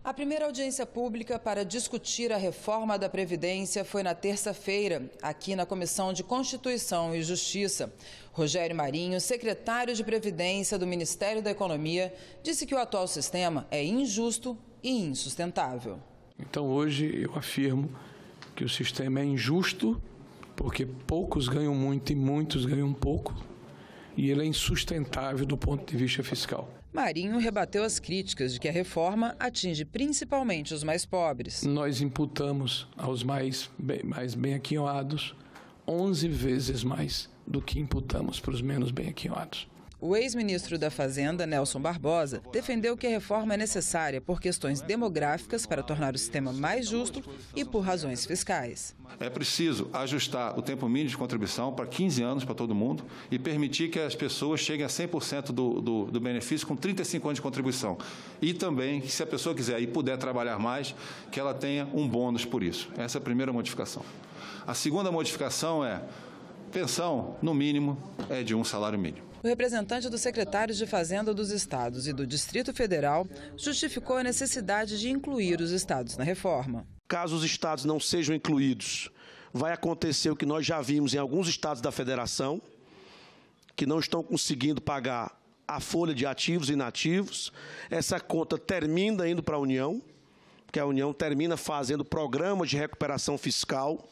A primeira audiência pública para discutir a reforma da Previdência foi na terça-feira, aqui na Comissão de Constituição e Justiça. Rogério Marinho, secretário de Previdência do Ministério da Economia, disse que o atual sistema é injusto e insustentável. Então, hoje eu afirmo que o sistema é injusto porque poucos ganham muito e muitos ganham pouco, e ele é insustentável do ponto de vista fiscal. Marinho rebateu as críticas de que a reforma atinge principalmente os mais pobres. Nós imputamos aos mais bem-aquinhoados 11 vezes mais do que imputamos para os menos bem-aquinhoados. O ex-ministro da Fazenda, Nelson Barbosa, defendeu que a reforma é necessária por questões demográficas para tornar o sistema mais justo e por razões fiscais. É preciso ajustar o tempo mínimo de contribuição para 15 anos para todo mundo e permitir que as pessoas cheguem a 100% do benefício com 35 anos de contribuição. E também, se a pessoa quiser e puder trabalhar mais, que ela tenha um bônus por isso. Essa é a primeira modificação. A segunda modificação é: pensão, no mínimo, é de um salário mínimo. O representante dos secretários de Fazenda dos estados e do Distrito Federal justificou a necessidade de incluir os estados na reforma. Caso os estados não sejam incluídos, vai acontecer o que nós já vimos em alguns estados da federação, que não estão conseguindo pagar a folha de ativos e inativos. Essa conta termina indo para a União, que a União termina fazendo programas de recuperação fiscal,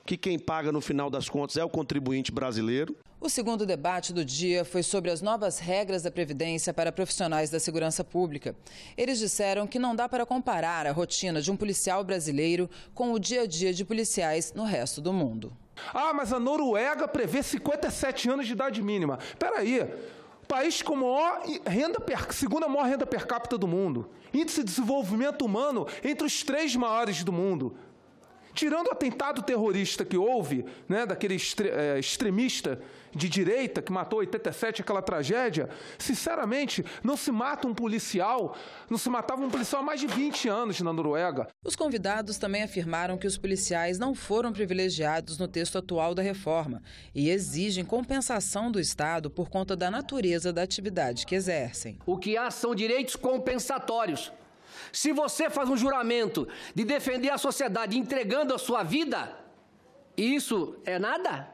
que quem paga no final das contas é o contribuinte brasileiro. O segundo debate do dia foi sobre as novas regras da Previdência para profissionais da segurança pública. Eles disseram que não dá para comparar a rotina de um policial brasileiro com o dia a dia de policiais no resto do mundo. Ah, mas a Noruega prevê 57 anos de idade mínima. Espera aí. País com segunda maior renda per capita do mundo. Índice de desenvolvimento humano entre os 3 maiores do mundo. Tirando o atentado terrorista que houve, né, daquele extremista de direita que matou 87, aquela tragédia, sinceramente, não se matava um policial há mais de 20 anos na Noruega. Os convidados também afirmaram que os policiais não foram privilegiados no texto atual da reforma e exigem compensação do Estado por conta da natureza da atividade que exercem. O que há são direitos compensatórios. Se você faz um juramento de defender a sociedade entregando a sua vida, isso é nada?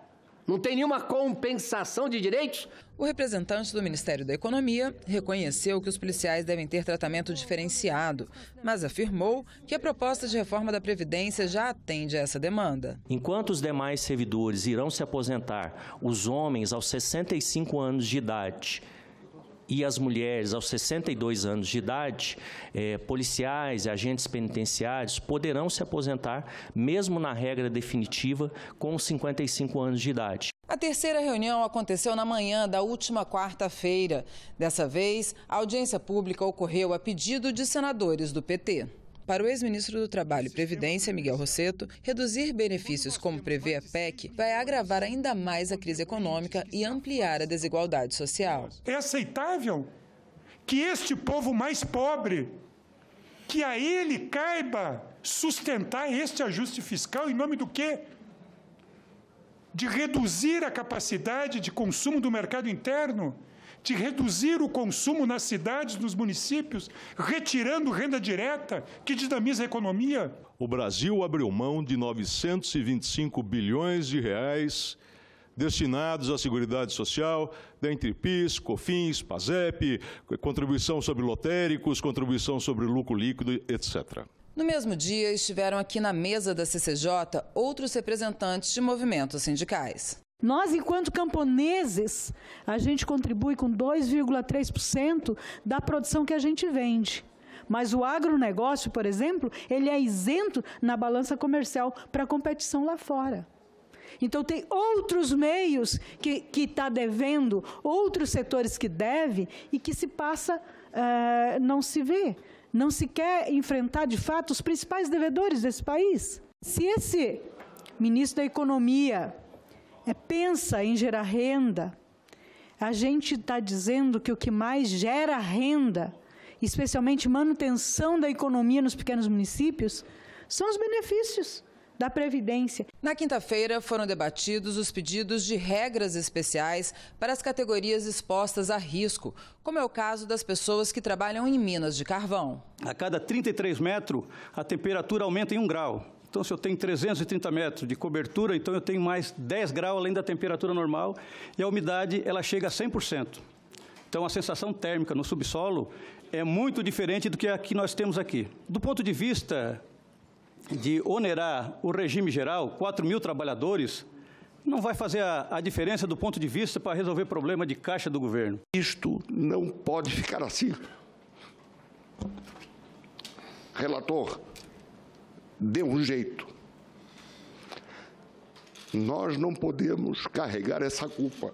Não tem nenhuma compensação de direitos? O representante do Ministério da Economia reconheceu que os policiais devem ter tratamento diferenciado, mas afirmou que a proposta de reforma da Previdência já atende a essa demanda. Enquanto os demais servidores irão se aposentar, os homens aos 65 anos de idade e as mulheres aos 62 anos de idade, policiais e agentes penitenciários poderão se aposentar, mesmo na regra definitiva, com 55 anos de idade. A terceira reunião aconteceu na manhã da última quarta-feira. Dessa vez, a audiência pública ocorreu a pedido de senadores do PT. Para o ex-ministro do Trabalho e Previdência, Miguel Rossetto, reduzir benefícios como prevê a PEC vai agravar ainda mais a crise econômica e ampliar a desigualdade social. É aceitável que este povo mais pobre, que a ele caiba sustentar este ajuste fiscal em nome do quê? De reduzir a capacidade de consumo do mercado interno? De reduzir o consumo nas cidades, nos municípios, retirando renda direta, que dinamiza a economia? O Brasil abriu mão de 925 bilhões de reais destinados à Seguridade Social, dentre PIS, COFINS, PASEP, contribuição sobre lotéricos, contribuição sobre lucro líquido, etc. No mesmo dia, estiveram aqui na mesa da CCJ outros representantes de movimentos sindicais. Nós, enquanto camponeses, a gente contribui com 2,3% da produção que a gente vende. Mas o agronegócio, por exemplo, ele é isento na balança comercial para a competição lá fora. Então, tem outros meios que está devendo, outros setores que devem e que se passa, não se vê. Não se quer enfrentar, de fato, os principais devedores desse país. Se esse ministro da Economia pensa em gerar renda, a gente está dizendo que o que mais gera renda, especialmente manutenção da economia nos pequenos municípios, são os benefícios da Previdência. Na quinta-feira, foram debatidos os pedidos de regras especiais para as categorias expostas a risco, como é o caso das pessoas que trabalham em minas de carvão. A cada 33 metros, a temperatura aumenta em 1 grau. Então, se eu tenho 330 metros de cobertura, então eu tenho mais 10 graus além da temperatura normal e a umidade ela chega a 100%. Então, a sensação térmica no subsolo é muito diferente do que a que nós temos aqui. Do ponto de vista de onerar o regime geral, 4.000 trabalhadores, não vai fazer a diferença do ponto de vista para resolver problema de caixa do governo. Isto não pode ficar assim. Relator, dê um jeito. Nós não podemos carregar essa culpa.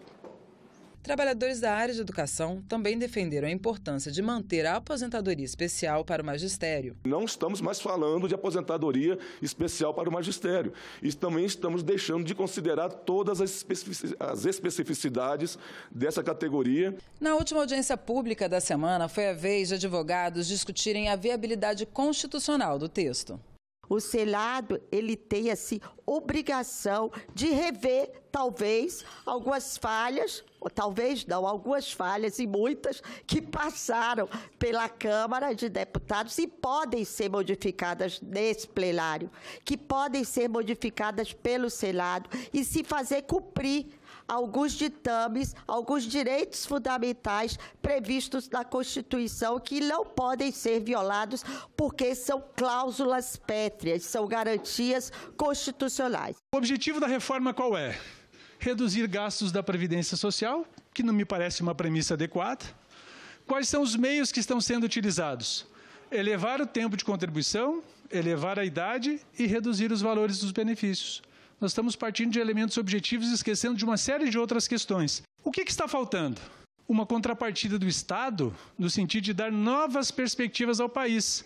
Trabalhadores da área de educação também defenderam a importância de manter a aposentadoria especial para o magistério. Não estamos mais falando de aposentadoria especial para o magistério. E também estamos deixando de considerar todas as especificidades dessa categoria. Na última audiência pública da semana, foi a vez de advogados discutirem a viabilidade constitucional do texto. O Senado, ele tem, assim, obrigação de rever, talvez, algumas falhas, ou talvez não, algumas falhas e muitas que passaram pela Câmara de Deputados e podem ser modificadas nesse plenário, que podem ser modificadas pelo Senado e se fazer cumprir alguns ditames, alguns direitos fundamentais previstos na Constituição que não podem ser violados porque são cláusulas pétreas, são garantias constitucionais. O objetivo da reforma qual é? Reduzir gastos da Previdência Social, que não me parece uma premissa adequada. Quais são os meios que estão sendo utilizados? Elevar o tempo de contribuição, elevar a idade e reduzir os valores dos benefícios. Nós estamos partindo de elementos objetivos e esquecendo de uma série de outras questões. O que está faltando? Uma contrapartida do Estado, no sentido de dar novas perspectivas ao país.